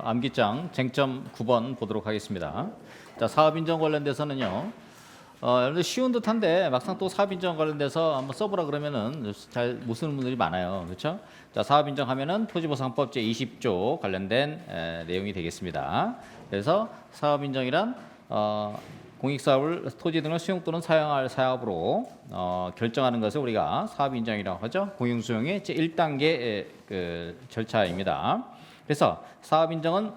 암기장 쟁점 9번 보도록 하겠습니다. 자, 사업인정 관련돼서는요. 여러분들 쉬운 듯한데 막상 또 사업인정 관련돼서 한번 써보라 그러면은 잘 못 쓰는 분들이 많아요. 그렇죠? 자, 사업인정 하면은 토지보상법 제20조 관련된 내용이 되겠습니다. 그래서 사업인정이란 공익사업을 토지 등을 수용 또는 사용할 사업으로 결정하는 것을 우리가 사업인정이라고 하죠. 공용수용의 제1단계 그 절차입니다. 그래서 사업인정은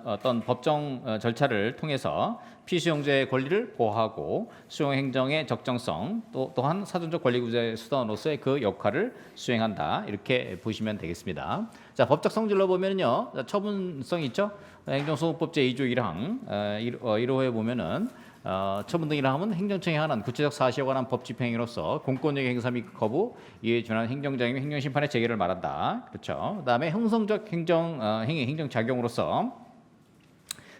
어떤 법정 절차를 통해서 피수용자의 권리를 보호하고 수용행정의 적정성 또한 사전적 권리구제 수단으로서의 그 역할을 수행한다. 이렇게 보시면 되겠습니다. 자, 법적 성질로 보면요, 처분성이 있죠. 행정소송법 제2조 1항 1호에 보면은 처분 등이라 하면 행정청이 하는 구체적 사실에 관한 법 집행으로서 공권력의 행사 및 거부, 이에 준하는 행정장애 행정심판의 재개를 말한다. 그렇죠. 그다음에 형성적 행정작용으로서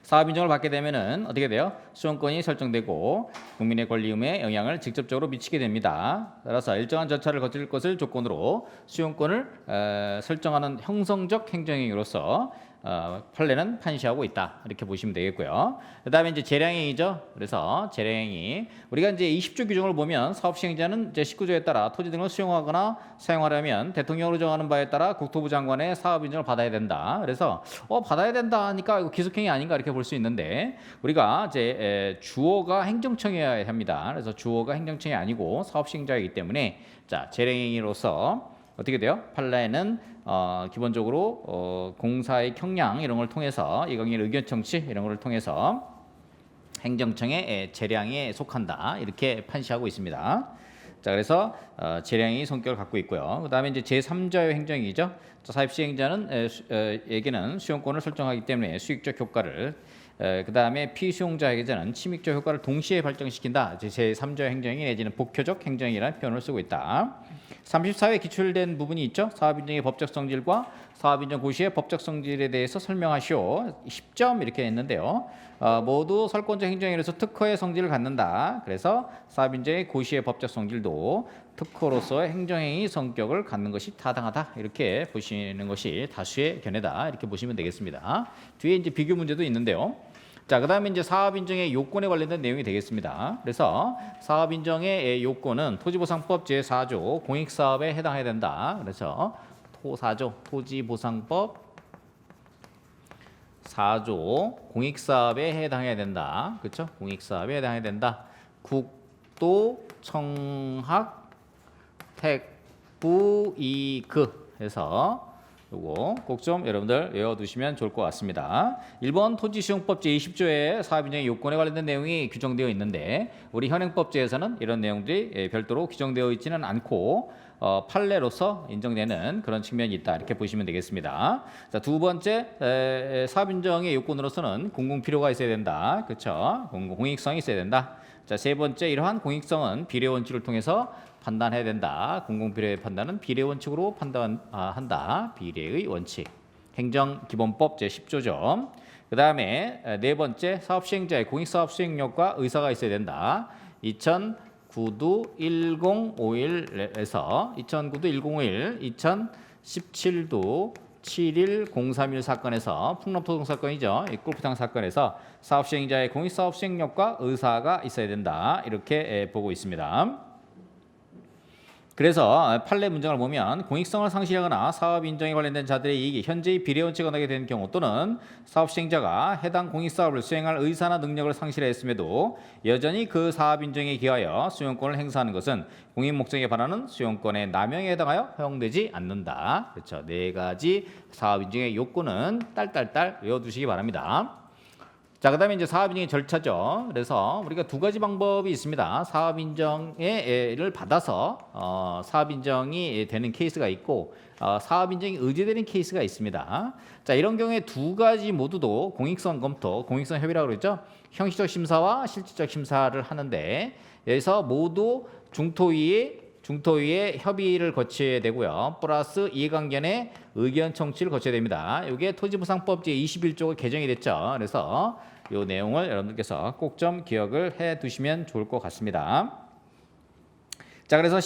사업 인정을 받게 되면은 어떻게 돼요? 수용권이 설정되고 국민의 권리의무에 영향을 직접적으로 미치게 됩니다. 따라서 일정한 절차를 거칠 것을 조건으로 수용권을 설정하는 형성적 행정행위로서 판례는 판시하고 있다. 이렇게 보시면 되겠고요. 그다음에 이제 재량행위죠. 그래서 재량행위 우리가 이제 20조 규정을 보면 사업 시행자는 이제 19조에 따라 토지 등을 수용하거나 사용하려면 대통령으로 정하는 바에 따라 국토부 장관의 사업 인정을 받아야 된다. 그래서 받아야 된다 하니까 이거 기속행위 아닌가 이렇게 볼 수 있는데 우리가 이제 주어가 행정청이어야 합니다. 그래서 주어가 행정청이 아니고 사업 시행자이기 때문에 자, 재량행위로서 어떻게 돼요? 판례는 기본적으로 공사의 형량 이런 걸 통해서 이강의 의견 청취 이런 걸 통해서 행정청의 재량에 속한다 이렇게 판시하고 있습니다. 자, 그래서 재량이 성격을 갖고 있고요. 그다음에 이제 제3자의 행정이죠. 사업 시행자는 에게는 수용권을 설정하기 때문에 수익적 효과를 그다음에 피수용자에게는 침익적 효과를 동시에 발정시킨다. 제3자의 행정이 내지는 복효적 행정이라는 표현을 쓰고 있다. 34회 기출된 부분이 있죠. 사업인정의 법적 성질과 사업인정 고시의 법적 성질에 대해서 설명하시오. 10점 이렇게 했는데요. 모두 설권적 행정이라서 특허의 성질을 갖는다. 그래서 사업인정의 고시의 법적 성질도 특허로서의 행정행위 성격을 갖는 것이 타당하다. 이렇게 보시는 것이 다수의 견해다. 이렇게 보시면 되겠습니다. 뒤에 이제 비교 문제도 있는데요. 자, 그다음에 이제 사업 인정의 요건에 관련된 내용이 되겠습니다. 그래서 사업 인정의 요건은 토지보상법 제4조 공익사업에 해당해야 된다. 그래서 토4조 토지보상법 4조 공익사업에 해당해야 된다. 그렇죠? 공익사업에 해당해야 된다. 국도, 청학, 택부, 이그 해서 요거 꼭 좀 여러분들 외워두시면 좋을 것 같습니다. 1번 토지수용법 제20조의 사업인정의 요건에 관련된 내용이 규정되어 있는데 우리 현행법제에서는 이런 내용들이 별도로 규정되어 있지는 않고 판례로서 인정되는 그런 측면이 있다. 이렇게 보시면 되겠습니다. 자, 두 번째 사업인정의 요건으로서는 공공필요가 있어야 된다. 그렇죠? 공익성이 있어야 된다. 자, 세 번째 이러한 공익성은 비례 원칙을 통해서 판단해야 된다. 공공필요의 판단은 비례 원칙으로 판단한다. 비례의 원칙. 행정기본법 제10조죠. 그 다음에 네 번째 사업 시행자의 공익사업 수행력과 의사가 있어야 된다. 2009도 1051에서 2009도 1051, 2017도 7일 031 사건에서 풍납토동 사건이죠. 이 골프장 사건에서 사업 시행자의 공익사업 수행력과 의사가 있어야 된다. 이렇게 보고 있습니다. 그래서 판례 문장을 보면 공익성을 상실하거나 사업 인정에 관련된 자들의 이익이 현재의 비례 원칙에 어긋나게 되는 경우 또는 사업 시행자가 해당 공익사업을 수행할 의사나 능력을 상실했음에도 여전히 그 사업 인정에 기하여 수용권을 행사하는 것은 공익 목적에 반하는 수용권의 남용에 해당하여 허용되지 않는다. 그렇죠. 네 가지 사업 인정의 요건은 딸딸딸 외워두시기 바랍니다. 자, 그다음에 이제 사업 인정의 절차죠. 그래서 우리가 두 가지 방법이 있습니다. 사업 인정을 받아서 사업 인정이 되는 케이스가 있고 사업 인정이 의제되는 케이스가 있습니다. 자, 이런 경우에 두 가지 모두도 공익성 검토, 공익성 협의라고 그러죠. 형식적 심사와 실질적 심사를 하는데 여기서 모두 중토위의 협의를 거쳐야 되고요. 플러스 이해관계의 의견 청취를 거쳐야 됩니다. 이게 토지보상법 제21조가 개정이 됐죠. 그래서 이 내용을 여러분들께서 꼭 좀 기억을 해 두시면 좋을 것 같습니다. 자, 그래서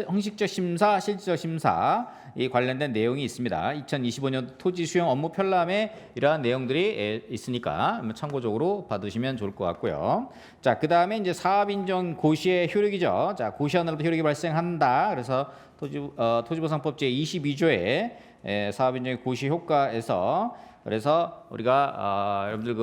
형식적 심사, 실질적 심사 이 관련된 내용이 있습니다. 2025년 토지 수용 업무 편람에 이러한 내용들이 있으니까 참고적으로 받으시면 좋을 것 같고요. 자, 그 다음에 이제 사업 인정 고시의 효력이죠. 자, 고시하느라도 효력이 발생한다. 그래서 토지보상법 제 22조에 사업 인정의 고시 효과에서 그래서 우리가 여러분들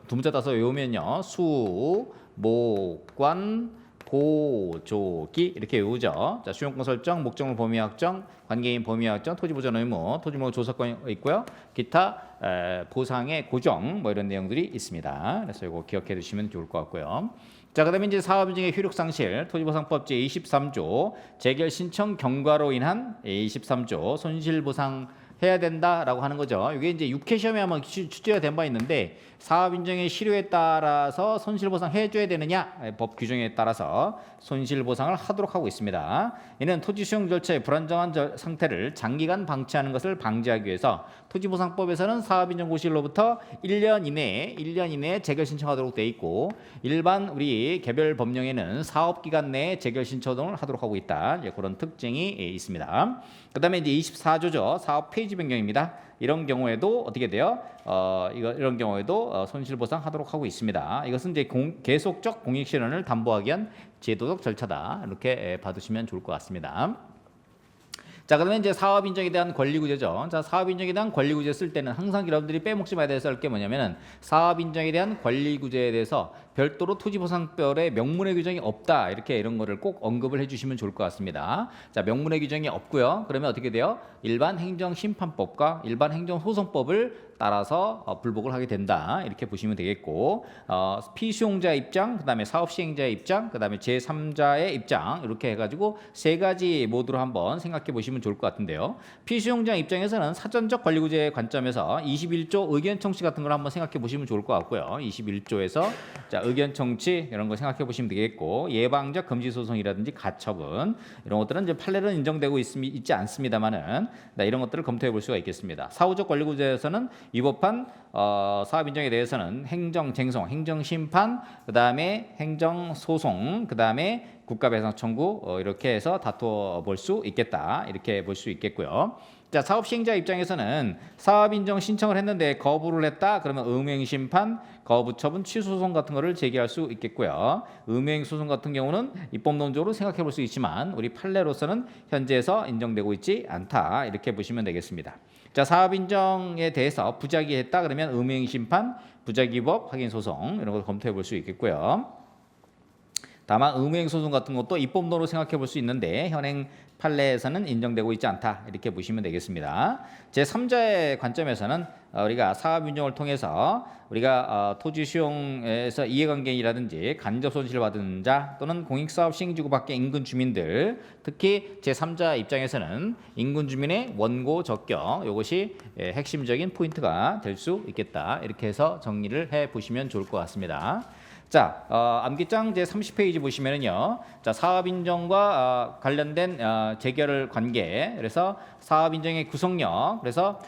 두 문자 따서 외우면요. 수, 목, 관, 고, 조, 기 이렇게 외우죠. 자, 수용권 설정, 목적물 범위 확정, 관계인 범위 확정, 토지 보전 의무, 토지목 조사권 있고요. 기타 보상의 고정 뭐 이런 내용들이 있습니다. 그래서 이거 기억해 두시면 좋을 것 같고요. 자, 그다음에 이제 사업 인정의 효력 상실, 토지보상법 제 23조 재결 신청 경과로 인한 23조 손실 보상 해야 된다라고 하는 거죠. 이게 이제 6회 시험에 한번 출제가 된 바 있는데 사업 인정의 실효에 따라서 손실 보상 해줘야 되느냐 법 규정에 따라서 손실 보상을 하도록 하고 있습니다. 이는 토지 수용 절차의 불안정한 상태를 장기간 방치하는 것을 방지하기 위해서 토지보상법에서는 사업 인정 고시일로부터 1년 이내에 재결 신청하도록 돼 있고 일반 우리 개별 법령에는 사업 기간 내에 재결 신청을 하도록 하고 있다. 그런 특징이 있습니다. 그다음에 이제 24조죠. 사업 페이지 변경입니다. 이런 경우에도 어떻게 돼요? 이런 경우에도 손실보상 하도록 하고 있습니다. 이것은 이제 계속적 공익 실현을 담보하기 위한 제도적 절차다. 이렇게 받으시면 좋을 것 같습니다. 자, 그러면 이제 사업 인정에 대한 권리 구제죠. 자, 사업 인정에 대한 권리 구제 쓸 때는 항상 여러분들이 빼먹지 말아야 될 게 뭐냐면은 사업 인정에 대한 권리 구제에 대해서 별도로 토지보상법에 명문의 규정이 없다. 이렇게 이런 거를 꼭 언급을 해주시면 좋을 것 같습니다. 자, 명문의 규정이 없고요. 그러면 어떻게 돼요? 일반 행정심판법과 일반 행정소송법을 따라서 불복을 하게 된다. 이렇게 보시면 되겠고 피수용자 입장, 그다음에 사업시행자의 입장, 그다음에 제3자의 입장 이렇게 해가지고 세 가지 모드로 한번 생각해 보시면 좋을 것 같은데요. 피수용자 입장에서는 사전적 권리구제 관점에서 21조 의견 청취 같은 걸 한번 생각해 보시면 좋을 것 같고요. 21조에서 자, 의견 청취 이런 거 생각해 보시면 되겠고 예방적 금지 소송이라든지 가처분 이런 것들은 이제 판례는 인정되고 있지 않습니다만은 이런 것들을 검토해 볼 수가 있겠습니다. 사후적 권리구제에서는 위법한 사업 인정에 대해서는 행정쟁송, 행정심판, 그다음에 행정소송, 그다음에 국가배상 청구 이렇게 해서 다투어 볼 수 있겠다. 이렇게 볼 수 있겠고요. 자, 사업 시행자 입장에서는 사업 인정 신청을 했는데 거부를 했다. 그러면 의무행 심판, 거부 처분, 취소 소송 같은 거를 제기할 수 있겠고요. 의무행 소송 같은 경우는 입법론적으로 생각해 볼 수 있지만 우리 판례로서는 현재에서 인정되고 있지 않다. 이렇게 보시면 되겠습니다. 자, 사업 인정에 대해서 부작위했다. 그러면 의무행 심판, 부작위법 확인 소송 이런 걸 검토해 볼 수 있겠고요. 다만 의무행 소송 같은 것도 입법론으로 생각해 볼 수 있는데 현행 판례에서는 인정되고 있지 않다. 이렇게 보시면 되겠습니다. 제3자의 관점에서는 우리가 사업 인정을 통해서 우리가 토지 수용에서 이해관계인이라든지 간접 손실을 받은 자 또는 공익사업 시행지구 밖의 인근 주민들 특히 제3자 입장에서는 인근 주민의 원고 적격 이것이 핵심적인 포인트가 될 수 있겠다. 이렇게 해서 정리를 해 보시면 좋을 것 같습니다. 자, 암기장 제 30페이지 보시면은요. 자, 사업 인정과 관련된 재결 관계. 그래서 사업 인정의 구성력. 그래서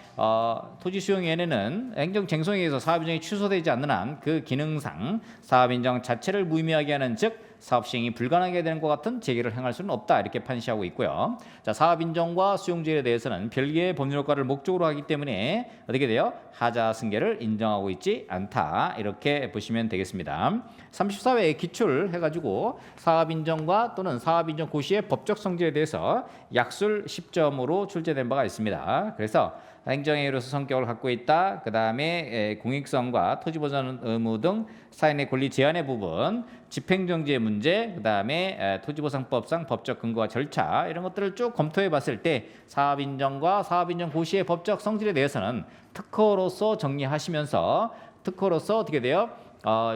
토지 수용위원회는 행정 쟁송에 의해서 사업 인정이 취소되지 않는 한 그 기능상 사업 인정 자체를 무의미하게 하는 즉 사업 시행이 불가능하게 되는 것 같은 재개를 행할 수는 없다. 이렇게 판시하고 있고요. 자, 사업 인정과 수용제에 대해서는 별개의 법률 효과를 목적으로 하기 때문에 어떻게 돼요? 하자 승계를 인정하고 있지 않다. 이렇게 보시면 되겠습니다. 34회 기출 해가지고 사업 인정과 또는 사업 인정 고시의 법적 성질에 대해서 약술 10점으로 출제된 바가 있습니다. 그래서 행정행위로서 성격을 갖고 있다. 그 다음에 공익성과 토지보전 의무 등 사인의 권리 제한의 부분, 집행정지의 문제, 그 다음에 토지보상법상 법적 근거와 절차 이런 것들을 쭉 검토해 봤을 때 사업인정과 사업인정 고시의 법적 성질에 대해서는 특허로서 정리하시면서 특허로서 어떻게 돼요?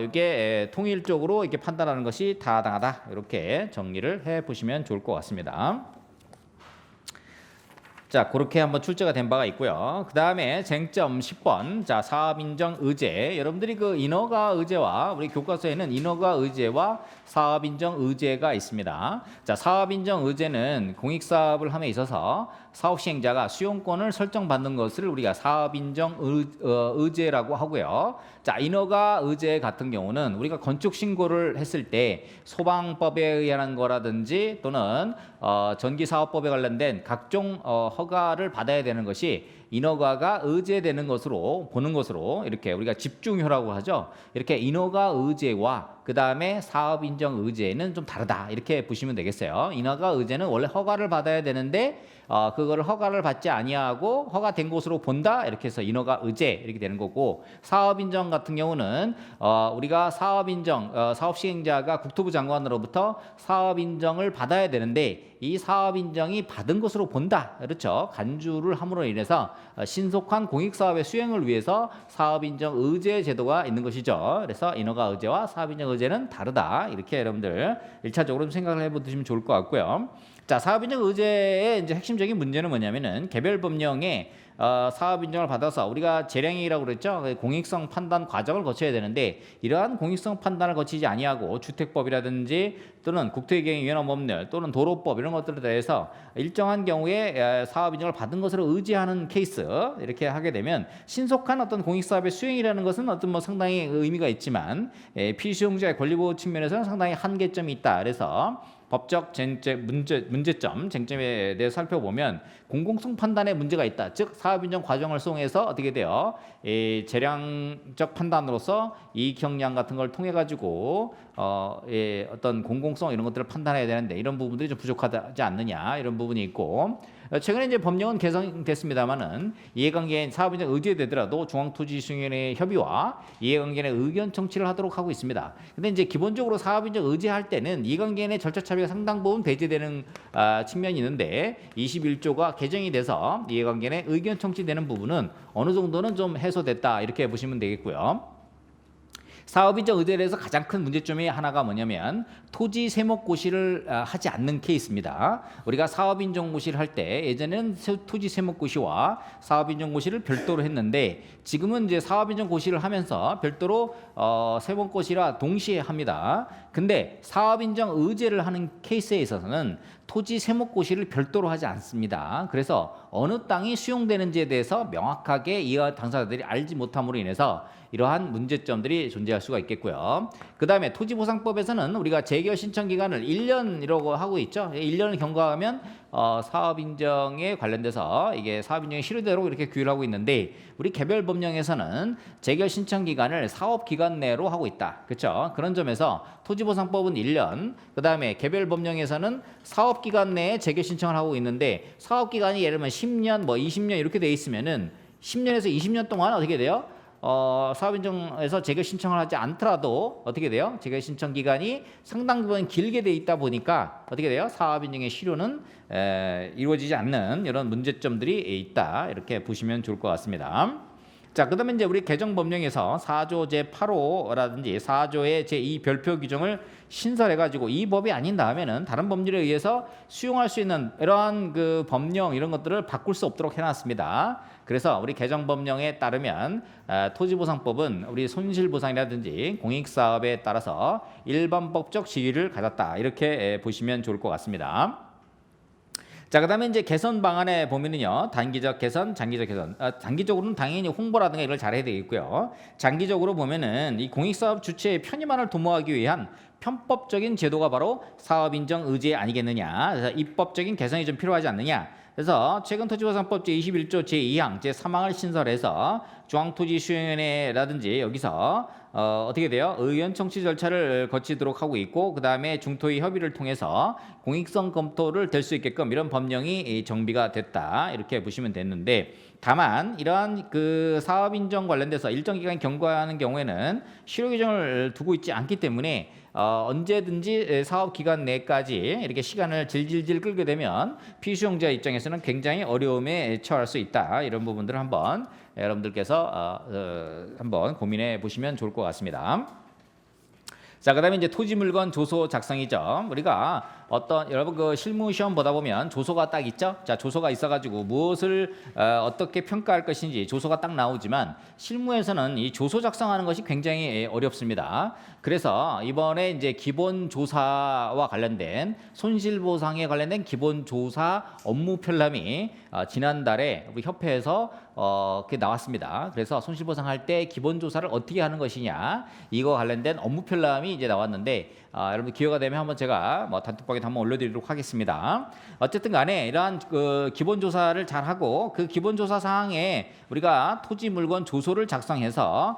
이게 통일적으로 이렇게 판단하는 것이 타당하다. 이렇게 정리를 해 보시면 좋을 것 같습니다. 자, 그렇게 한번 출제가 된 바가 있고요. 그 다음에 쟁점 10번. 자, 사업인정 의제. 여러분들이 그 인허가 의제와 우리 교과서에는 인허가 의제와 사업인정 의제가 있습니다. 자, 사업인정 의제는 공익사업을 함에 있어서 사업 시행자가 수용권을 설정받는 것을 우리가 사업인정 의제라고 하고요. 자, 인허가 의제 같은 경우는 우리가 건축 신고를 했을 때 소방법에 의한 거라든지 또는 전기사업법에 관련된 각종 허가를 받아야 되는 것이 인허가가 의제되는 것으로 보는 것으로 이렇게 우리가 집중효라고 하죠. 이렇게 인허가 의제와 그 다음에 사업 인정 의제는 좀 다르다 이렇게 보시면 되겠어요. 인허가 의제는 원래 허가를 받아야 되는데 그거를 허가를 받지 아니하고 허가된 곳으로 본다 이렇게 해서 인허가 의제 이렇게 되는 거고, 사업 인정 같은 경우는 우리가 사업 인정 사업 시행자가 국토부 장관으로부터 사업 인정을 받아야 되는데 이 사업 인정이 받은 것으로 본다, 그렇죠. 간주를 함으로 인해서 신속한 공익사업의 수행을 위해서 사업 인정 의제 제도가 있는 것이죠. 그래서 인허가 의제와 사업 인정 의제는 다르다 이렇게 여러분들 1차적으로 좀 생각을 해보시면 좋을 것 같고요. 자, 사업인정 의제의 이제 핵심적인 문제는 뭐냐면은 개별 법령에 사업 인정을 받아서 우리가 재량이라고 그랬죠. 공익성 판단 과정을 거쳐야 되는데 이러한 공익성 판단을 거치지 아니하고 주택법이라든지 또는 국토기획위원회 법률 또는 도로법 이런 것들에 대해서 일정한 경우에 사업 인정을 받은 것으로 의지하는 케이스 이렇게 하게 되면 신속한 어떤 공익사업의 수행이라는 것은 어떤 뭐 상당히 의미가 있지만 피수용자의 권리보호 측면에서는 상당히 한계점이 있다. 그래서 법적 문제점, 쟁점에 대해서 살펴보면 공공성 판단에 문제가 있다. 즉 사업인정 과정을 수행해서 어떻게 돼요? 재량적 판단으로서 이익 형량 같은 걸 통해 가지고 어떤 공공성 이런 것들을 판단해야 되는데 이런 부분들이 좀 부족하지 않느냐 이런 부분이 있고, 최근에 이제 법령은 개정됐습니다만은 이해관계인 사업인정 의제되더라도 중앙토지시행위원회 협의와 이해관계인의 의견 청취를 하도록 하고 있습니다. 근데 이제 기본적으로 사업인정 의제할 때는 이해관계인의 절차 차비가 상당 부분 배제되는 측면이 있는데 21조가 개정이 돼서 이해관계인의 의견 청취되는 부분은 어느 정도는 좀 해소됐다 이렇게 보시면 되겠고요. 사업인정 의제에 대해서 가장 큰 문제점이 하나가 뭐냐면 토지 세목고시를 하지 않는 케이스입니다. 우리가 사업인정고시를 할 때 예전에는 토지 세목고시와 사업인정고시를 별도로 했는데 지금은 이제 사업인정고시를 하면서 별도로 세목고시라 동시에 합니다. 근데 사업인정 의제를 하는 케이스에 있어서는 토지 세목고시를 별도로 하지 않습니다. 그래서 어느 땅이 수용되는지에 대해서 명확하게 이 당사자들이 알지 못함으로 인해서 이러한 문제점들이 존재할 수가 있겠고요. 그 다음에 토지보상법에서는 우리가 재결 신청 기간을 1년이라고 하고 있죠. 1년을 경과하면 사업인정에 관련돼서 이게 사업인정이 실효되도록 이렇게 규율을 하고 있는데 우리 개별 법령에서는 재결 신청 기간을 사업 기간 내로 하고 있다. 그렇죠? 그런 점에서 토지보상법은 1년, 그 다음에 개별 법령에서는 사업 기간 내에 재결 신청을 하고 있는데 사업 기간이 예를 들면 10년, 뭐 20년 이렇게 돼 있으면은 10년에서 20년 동안 어떻게 돼요? 사업인정에서 재결 신청을 하지 않더라도 어떻게 돼요? 재결 신청 기간이 상당 부분 길게 돼 있다 보니까 어떻게 돼요? 사업인정의 실효는 이루어지지 않는 이런 문제점들이 있다. 이렇게 보시면 좋을 것 같습니다. 자, 그다음에 이제 우리 개정 법령에서 4조 제8호라든지 4조의 제2 별표 규정을 신설해 가지고 이 법이 아닌 다음에는 다른 법률에 의해서 수용할 수 있는 이러한 그 법령 이런 것들을 바꿀 수 없도록 해놨습니다. 그래서 우리 개정 법령에 따르면 토지보상법은 우리 손실보상이라든지 공익사업에 따라서 일반법적 지위를 가졌다 이렇게 보시면 좋을 것 같습니다. 자, 그다음에 이제 개선 방안에 보면은요, 단기적 개선, 장기적 개선. 단기적으로는 당연히 홍보라든가 이걸 잘해야 되겠고요. 장기적으로 보면은 이 공익사업 주체의 편의만을 도모하기 위한 편법적인 제도가 바로 사업인정 의제 아니겠느냐. 그래서 입법적인 개선이 좀 필요하지 않느냐. 그래서 최근 토지보상법 제21조 제2항 제3항을 신설해서 중앙토지시행위원회라든지 여기서 어떻게 돼요? 의견 청취 절차를 거치도록 하고 있고 그 다음에 중토의 협의를 통해서 공익성 검토를 될 수 있게끔 이런 법령이 정비가 됐다 이렇게 보시면 됐는데, 다만 이러한 그 사업 인정 관련돼서 일정 기간 경과하는 경우에는 실효 규정을 두고 있지 않기 때문에 언제든지 사업 기간 내까지 이렇게 시간을 질질질 끌게 되면 피수용자 입장에서는 굉장히 어려움에 처할 수 있다. 이런 부분들을 한번 여러분들께서 한번 고민해 보시면 좋을 것 같습니다. 자, 그다음에 이제 토지 물건 조소 작성이죠. 우리가 어떤 여러분 그 실무 시험 보다 보면 조서가 딱 있죠. 자, 조서가 있어가지고 무엇을 어떻게 평가할 것인지 조서가 딱 나오지만 실무에서는 이 조서 작성하는 것이 굉장히 어렵습니다. 그래서 이번에 이제 기본 조사와 관련된 손실보상에 관련된 기본 조사 업무 편람이 지난달에 우리 협회에서 그게 나왔습니다. 그래서 손실보상할 때 기본 조사를 어떻게 하는 것이냐 이거 관련된 업무 편람이 이제 나왔는데 여러분 기회가 되면 한번 제가 뭐 단톡방에 한번 올려드리도록 하겠습니다. 어쨌든 간에 이러한 그 기본 조사를 잘 하고 그 기본 조사 사항에 우리가 토지 물건 조서를 작성해서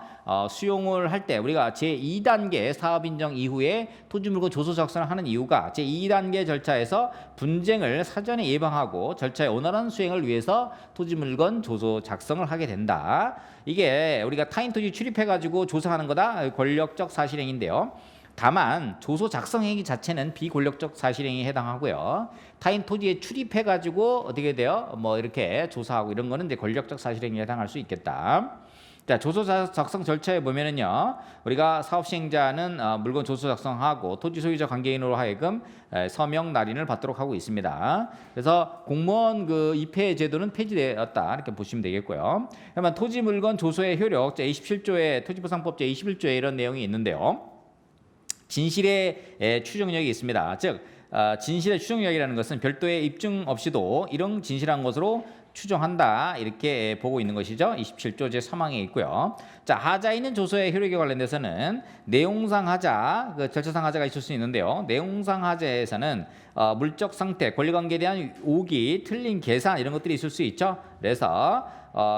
수용을 할 때 우리가 제2단계 사업 인정 이후에 토지 물건 조서 작성을 하는 이유가 제2단계 절차에서 분쟁을 사전에 예방하고 절차의 원활한 수행을 위해서 토지 물건 조서 작성을 하게 된다. 이게 우리가 타인 토지 출입해 가지고 조사하는 거다. 권력적 사실행위인데요. 다만 조서 작성 행위 자체는 비권력적 사실행위에 해당하고요. 타인 토지에 출입해 가지고 어떻게 돼요? 뭐 이렇게 조사하고 이런 거는 이제 권력적 사실행위에 해당할 수 있겠다. 자, 조서 작성 절차에 보면은요, 우리가 사업 시행자는 물건 조서 작성하고 토지 소유자 관계인으로 하여금 서명 날인을 받도록 하고 있습니다. 그래서 공무원 그 입회 제도는 폐지되었다 이렇게 보시면 되겠고요. 그러면 토지 물건 조서의 효력 제27조에 토지보상법 제21조에 이런 내용이 있는데요. 진실의 추정력이 있습니다. 즉 진실의 추정력이라는 것은 별도의 입증 없이도 이런 진실한 것으로 추정한다 이렇게 보고 있는 것이죠. 27조 제3항에 있고요. 자, 하자 있는 조서의 효력에 관련돼서는 내용상 하자, 그 절차상 하자가 있을 수 있는데요. 내용상 하자에서는 물적 상태, 권리관계에 대한 오기, 틀린 계산 이런 것들이 있을 수 있죠. 그래서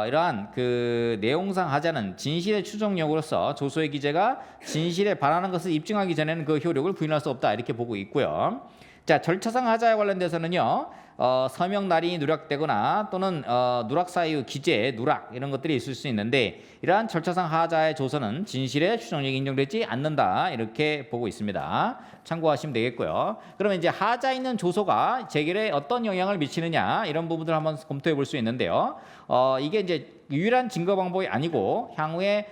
이러한 그 내용상 하자는 진실의 추정력으로서 조서의 기재가 진실에 반하는 것을 입증하기 전에는 그 효력을 부인할 수 없다 이렇게 보고 있고요. 자, 절차상 하자에 관련돼서는요. 서명 날인이 누락되거나 또는 누락 사유 기재, 누락 이런 것들이 있을 수 있는데 이러한 절차상 하자의 조서는 진실의 추정력이 인정되지 않는다 이렇게 보고 있습니다. 참고하시면 되겠고요. 그러면 이제 하자 있는 조서가 재결에 어떤 영향을 미치느냐 이런 부분들 한번 검토해 볼 수 있는데요. 이게 이제 유일한 증거 방법이 아니고 향후에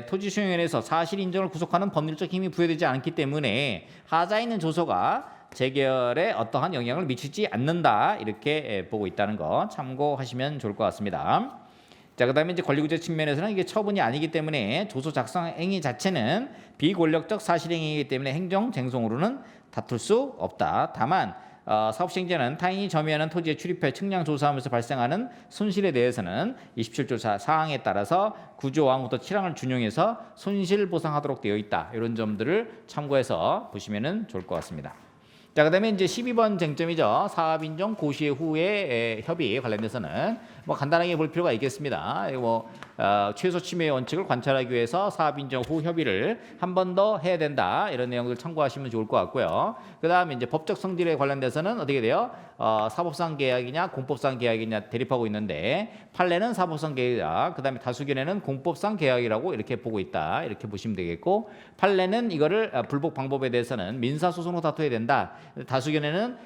토지수용위원회에서 사실 인정을 구속하는 법률적 힘이 부여되지 않기 때문에 하자 있는 조서가 재결에 어떠한 영향을 미치지 않는다 이렇게 보고 있다는 거 참고하시면 좋을 것 같습니다. 자, 그다음에 이제 권리구제 측면에서는 이게 처분이 아니기 때문에 조서 작성 행위 자체는 비권력적 사실행위이기 때문에 행정쟁송으로는 다툴 수 없다. 다만 사업시행자는 타인이 점유하는 토지에 출입해 측량 조사하면서 발생하는 손실에 대해서는 27조 사항에 따라서 9조항부터 7항을 준용해서 손실 보상하도록 되어 있다. 이런 점들을 참고해서 보시면 좋을 것 같습니다. 자, 그다음에 이제 12번 쟁점이죠. 사업 인정 고시 후의 협의 관련돼서는 뭐 간단하게 볼 필요가 있겠습니다. 뭐 최소 침해 원칙을 관찰하기 위해서 사업 인정 후 협의를 한 번 더 해야 된다 이런 내용들 참고하시면 좋을 것 같고요. 그다음에 이제 법적 성질에 관련돼서는 어떻게 돼요? 사법상 계약이냐 공법상 계약이냐 대립하고 있는데 판례는 사법상 계약, 그다음에 다수견해는 공법상 계약이라고 이렇게 보고 있다 이렇게 보시면 되겠고 판례는 이거를 불복 방법에 대해서는 민사소송으로 다투어야 된다. 다수견해는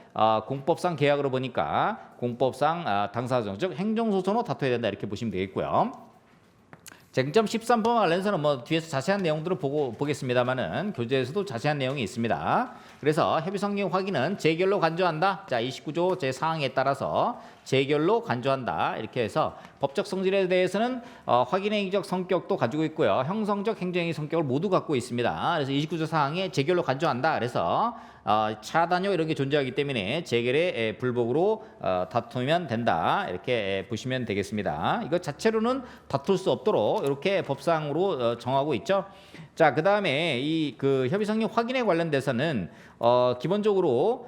공법상 계약으로 보니까 공법상 당사자정 즉 행정소송으로 다투어야 된다 이렇게 보시면 되겠고요. 쟁점 13번 관련해서는 뭐 뒤에서 자세한 내용들을 보겠습니다만은 교재에서도 자세한 내용이 있습니다. 그래서 협의 성격 확인은 재결로 간주한다. 자, 29조 제4항에 따라서 재결로 간주한다. 이렇게 해서 법적 성질에 대해서는 확인행위적 성격도 가지고 있고요. 형성적 행정행위 성격을 모두 갖고 있습니다. 그래서 29조 사항에 재결로 간주한다. 그래서 차단료 이런 게 존재하기 때문에 재결의 불복으로 다투면 된다. 이렇게 보시면 되겠습니다. 이것 자체로는 다툴 수 없도록 이렇게 법상으로 정하고 있죠. 자, 그다음에 이 그 협의 성격 확인에 관련돼서는 기본적으로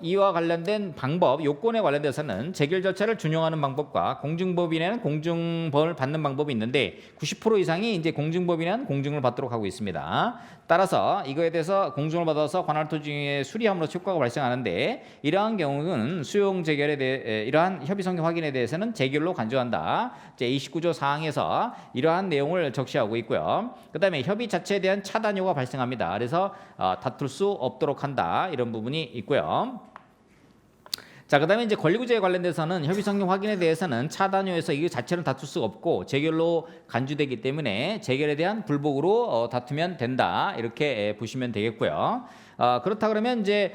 이와 관련된 방법, 요건에 관련돼서는 재결 절차를 준용하는 방법과 공증법인에는 공증벌을 받는 방법이 있는데 90% 이상이 이제 공증법인에는 공증을 받도록 하고 있습니다. 따라서 이거에 대해서 공증을 받아서 관할 토지의 수리함으로써 효과가 발생하는데 이러한 경우는 수용 재결에 대해 이러한 협의 성격 확인에 대해서는 재결로 간주한다. 제29조 사항에서 이러한 내용을 적시하고 있고요. 그다음에 협의 자체에 대한 차단료가 발생합니다. 그래서 다툴 수 없도록 한다. 이런 부분이 있고요. 자, 그다음에 이제 권리구제에 관련돼서는 협의 성격 확인에 대해서는 차단료에서 이게 자체는 다툴 수 없고 재결로 간주되기 때문에 재결에 대한 불복으로 다투면 된다 이렇게 보시면 되겠고요. 그렇다 그러면 이제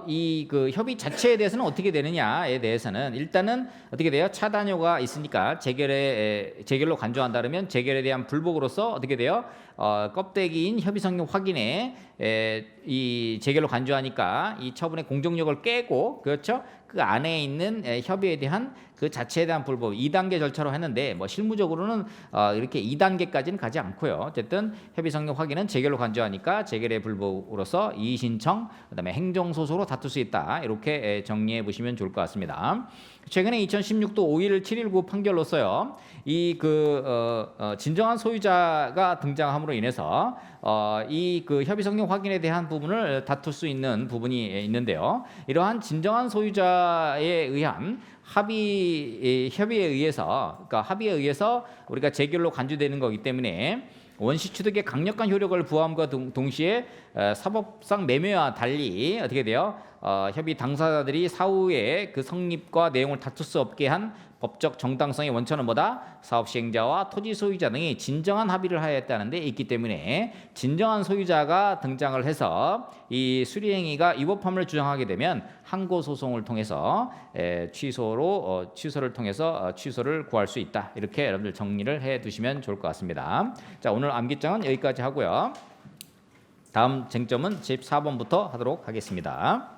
이 그 협의 자체에 대해서는 어떻게 되느냐에 대해서는 일단은 어떻게 돼요? 차단효가 있으니까 재결로 간주한다 그러면 재결에 대한 불복으로서 어떻게 돼요? 껍데기인 협의 성립 확인에 이 재결로 간주하니까 이 처분의 공정력을 깨고 그렇죠? 그 안에 있는 협의에 대한 그 자체에 대한 불복 2단계 절차로 했는데 뭐 실무적으로는 이렇게 2단계까지는 가지 않고요. 어쨌든 협의 성립 확인은 재결로 간주하니까 재결의 불복으로서 이의 신청 그다음에 행정 소송으로 다툴 수 있다. 이렇게 정리해 보시면 좋을 것 같습니다. 최근에 2016도 5.1719 판결로서요. 이 진정한 소유자가 등장함으로 인해서 이 그 협의 성립 확인에 대한 부분을 다툴 수 있는 부분이 있는데요. 이러한 진정한 소유자에 의한 협의에 의해서 우리가 재결로 간주되는 거기 때문에 원시 취득의 강력한 효력을 부함과 동시에 사법상 매매와 달리 어떻게 돼요? 협의 당사자들이 사후에 그 성립과 내용을 다툴 수 없게 한 법적 정당성의 원천은 뭐다? 사업 시행자와 토지 소유자 등이 진정한 합의를 하였다는 데 있기 때문에 진정한 소유자가 등장을 해서 이 수리행위가 위법함을 주장하게 되면 항고 소송을 통해서 취소를 통해서 취소를 구할 수 있다. 이렇게 여러분들 정리를 해 두시면 좋을 것 같습니다. 자, 오늘 암기장은 여기까지 하고요. 다음 쟁점은 14번부터 하도록 하겠습니다.